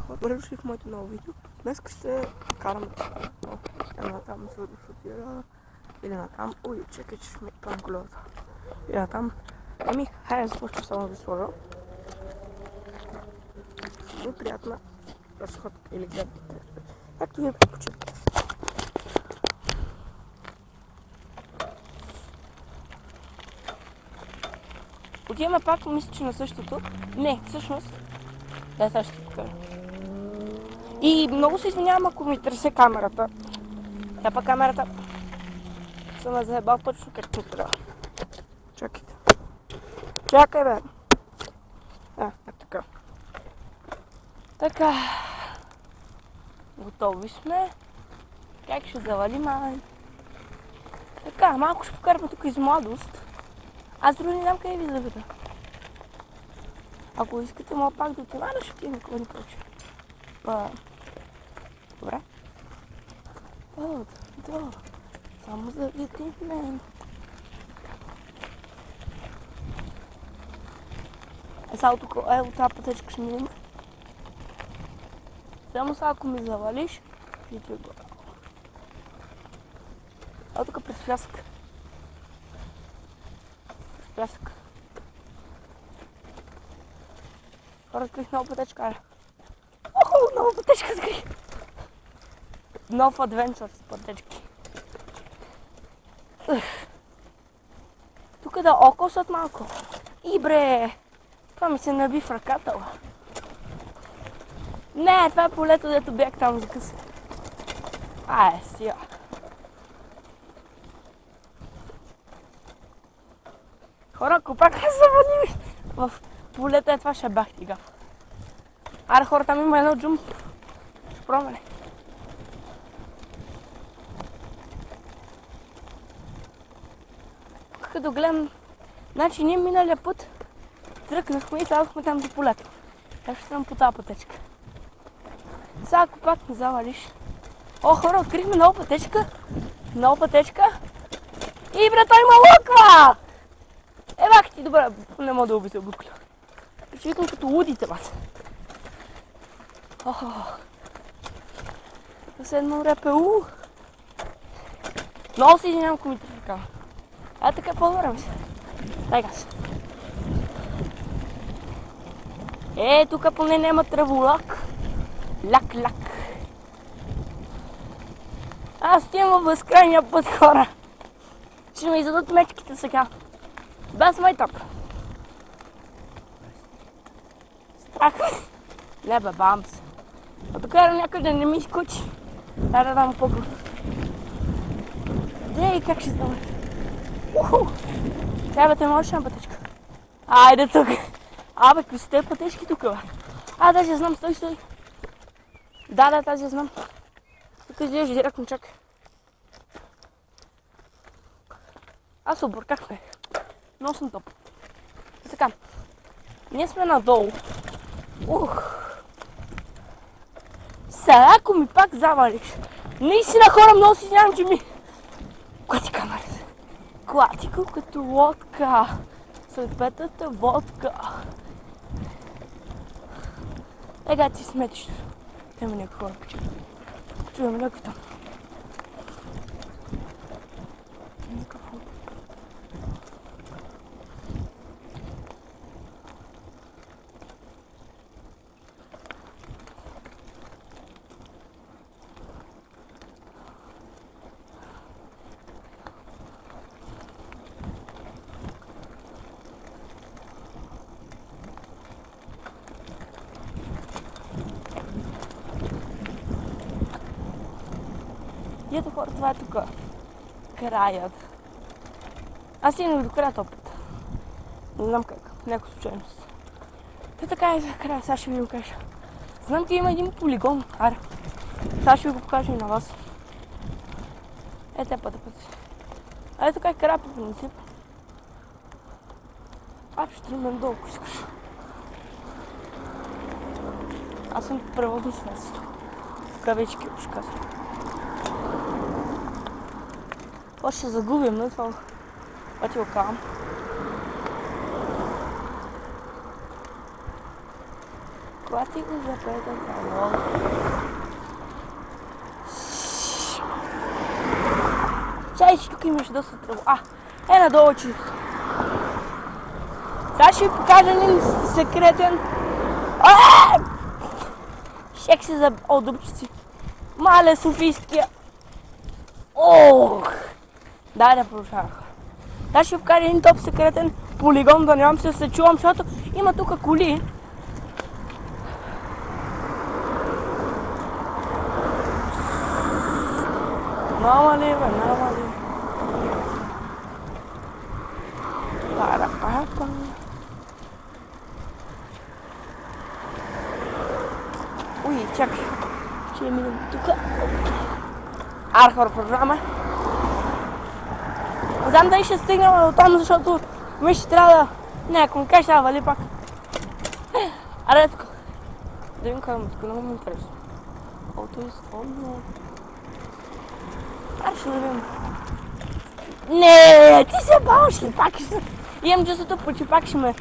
Добре дошли в моето ново видео. Днес ще карам една там се шутира или натам. Ой, чекай, че ще ми към колелата. И натам. Ами, хайде започвам само да сложа. И приятна разходка или гледате. Както вие предпочитате. Отиваме пак, мисля, че на същото. Не, всъщност. Да, сега ще ти покажа. И много се извинявам, ако ми тресе камерата. Тя пък камерата съм ме заебал точно както трябва. Чакайте. Чакай, бе. Така. Така. Готови сме. Как ще завалим, Така, малко ще покараме тук из младост. Аз дори не знам къде ви заведа. Ако искате, мога пак да отива, но ще ти никога не повече. Добре. Да. Само заведи мен. Сега тук, от тази пътечка ще минем. Само сега ако ми завалиш, ще ти го. Тук през пясък. Хора, открих нова пътечка, нова пътечка открих. Нов адвенчър с пътечки. Тук да окосат малко. И бре, това ми се наби в ръката. Не, това е полето, дето бях там за къса. Сега. Хора, ако пак не завалим в полета, това ще бях тигав. Аре, хора, там има едно джумп. Ще пробваме. Като гледам, значи ние миналия път тръкнахме и сядохме там до полето. Така ще съм по тази пътечка. Сега ако пак не завалиш. Хора, открихме нова пътечка. И бре, той има лъква! Бах ти, добре, не мога да убита букля. Ще викам като лудите, бат. Седно репе, Много се извинявам, ако ми тръка. Така по-добре се. Дай газ. Тук поне няма тръволак. Лак. Аз стигам във възкрайния път, хора. Ще ме издадат мечките сега. Без майтап. Страх. Не бе, бам се. Тук някъде не ми скочи. Дай да дам по-го. Дей, как ще става? Трябва да можеш на пътечка. Айде тук. Какви са тези пътечки тук, бе? Даже знам, стой. Да, тази знам. Тук излезеш директно, чакай. Аз се обърках, бе. Много съм топ. Така. Ние сме надолу. Сега, ако ми пак завалиш. Наистина, хора, много си знам, че ми... Клати камерата. Клатико като лодка. Светпетата водка. Ега ти сметиш. Има някакви хора, почуваме някакви там. Ето, хора, това е тук. Краят. Аз стигнах до края този път. Не знам как. Някаква случайност. Така е за края. Сега ще ви го кажа. Знам, че има един полигон. Сега ще ви го покажа и на вас. Те път. Така е края по принцип. Ще тръгнем долу, ако искаш. Аз съм превозно средство. Кавички, уж казвам. Ще загубим, но това ти го казвам. Хвати го за педал. Чай, че тук имаш доста тръба. Надолу чисто. Сега ще ви покажа един секретен. Шек се за дупчици. Мале Софийския. Да продължавах. Сега ще ви покажа един топ секретен полигон, да нямам се чувам, защото има тук коли. Няма ли? Пара-пара-пара. Чакай. Ще минем тук. Хора, продължаваме. Не знам дали ще стигнем до там, защото ще трябва да... Не, ако ми кажеш, трябва вали пак. Тук. Да видим как тук, много ми е интересно. То е стволно. Ще да видим. Не, ти се баваш ли пак ще... Имам чувството, че пак ще ме...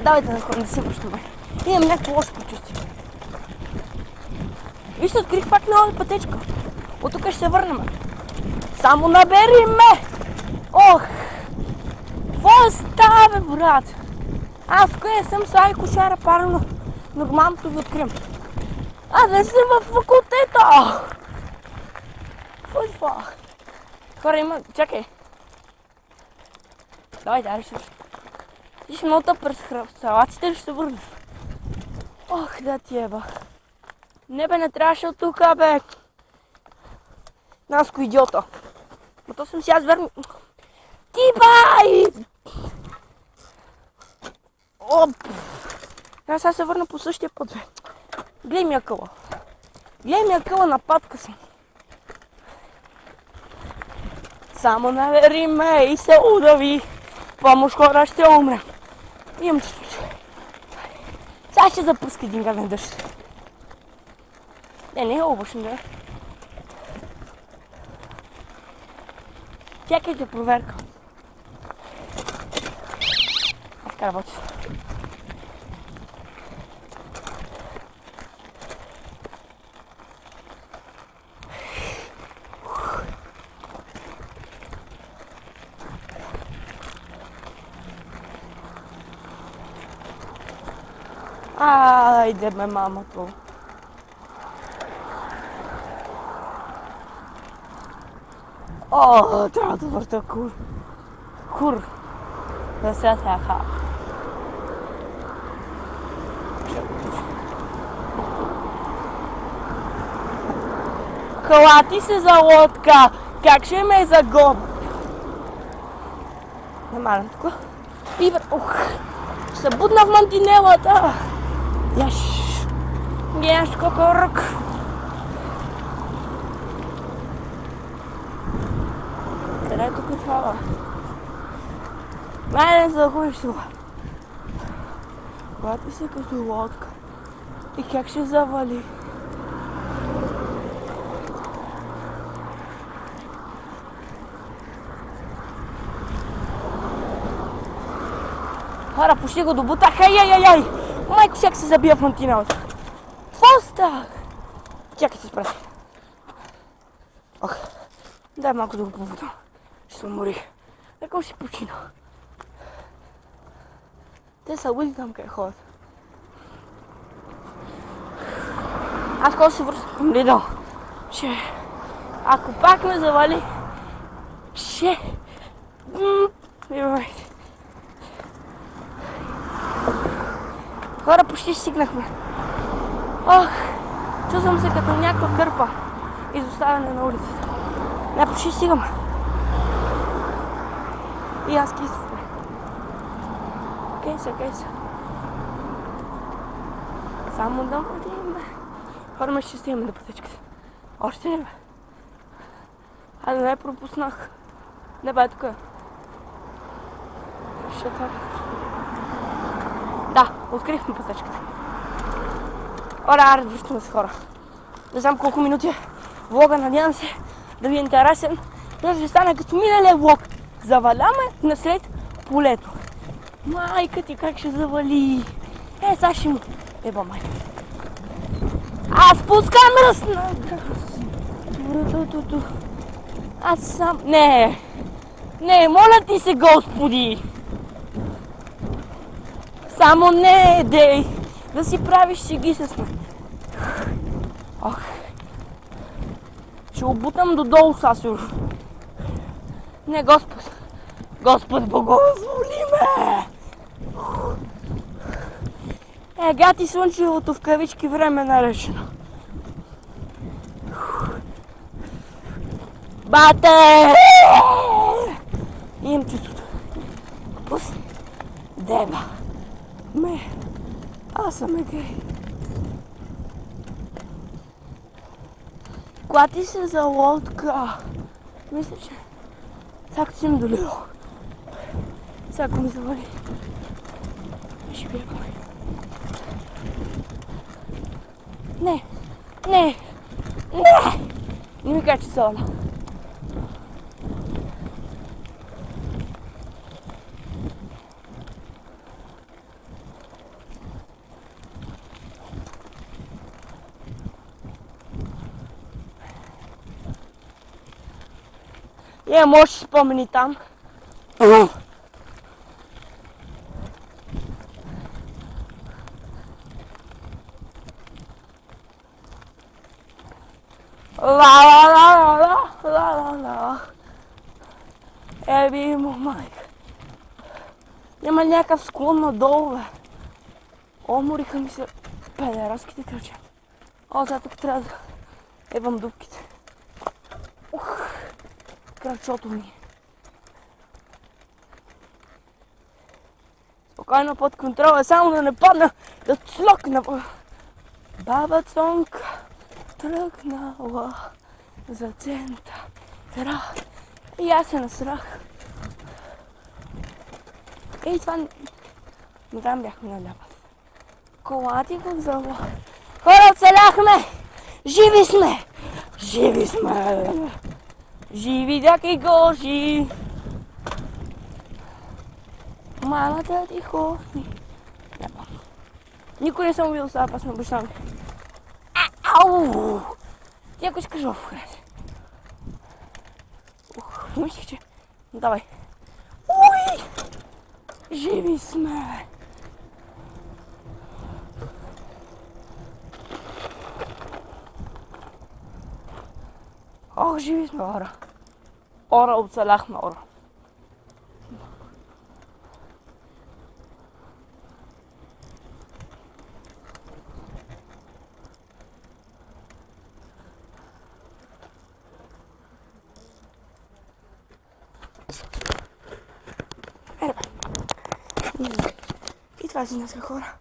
Давайте да ходим да се връщаме. Имам някакво лошо почувствие. Вижте, открих пак нова пътечка. От тук ще се върнем. Само набери ме! Какво става, бе, брат? Тук не съм с Ай Кошара, парно. Нормалното ви открием. Не съм във факултета! Какво е това? Хора, има... Чакай. Давай, ще върши. Ти ще много тъп през салаците ли ще се върнеш? Да ти еба. Не бе, не трябваше от тук, бе. Наско идиота. То съм си аз верно. Ти бай! Сега се върна по същия път, бе. Гледай ми акъла. Нападка съм. Само навери ме и се удави. Помощ, хора, ще умрем. Имам чувство, че... Сега ще запуска един гаден дъжд. Не е обушен, да. Чакайте проверка. Така работи. Айде бе, мамато. Трябва да върта кур. Да се така. Хвати се за лодка. Как ще ме загуб? Намалям тук. Ще се будна в мантинелата. Яш кокорък. Къде е тук това? Не загубиш това. Хвати се като лодка. И как ще завали? Хора, почти го добутах. Ай! Майко, всяк се забия в мантиналата. Това остах. Чакай, се спрати. Дай малко да го побутам. Ще се умори. Нека ще почина. Те са луди там къде ходят. Аз когато се връщам към Лидъл, ако пак ме завали, Внимайте. Хора, почти стигнахме. Чувствам се като някаква кърпа. Изоставяне на улицата. Не, почти стигаме. И аз кисвам. Кейса. Само да ходим, бе. Хора, ще стигаме до пътечката. Още не, бе. Айде, не пропуснах. Не, бе, тук е. Да, открихме пътечката. Връщаме се, хора. Не знам колко минути е влога, надявам се да ви е интересен. Това ще стане като миналия влог. Заваляме наслед полето. Майка ти как ще завали. сега ще му еба майка. Аз пускам ръсна. Аз сам... Не, моля ти се, Господи. Само не, дей. Да си правиш шеги с мен. Ох. Ще обутам додолу, Сасюр. Не, Господ. Господ, благослови ме. Гати слънчевото в кавички време наречено. Бате! Имам чувството. Пусни. Деба. Аз съм гей. Клати се за лодка. Мисля, че сега като си ми долило. Сега ако ми завали. Ще бия по мен. Не. Не ми кажа, че са оля. Може да спомени там. Ла. Еби му майка. Няма някакъв склон надолу, бе. Умориха ми се педерастските кръчета. Сега тук трябва да ебам дупките. Кръчото ми. Спокойно под контрола, само да не падна, да цлокна. Баба Цонка тръгнала за центъра. И аз се насрах. И това... Но там бяхме на ляпа. Колати го взела. Хора, оцеляхме! Живи сме! Живи дяки гожи! Малата ти хони. Никой не съм бил сега пас на баща ми. Ау! Ти ако искаш в хрес. Мислих, че... Давай. Уй! Живи сме! Ох, живи сме, хора. Оцеляхме, ора. И това си днеска, хора.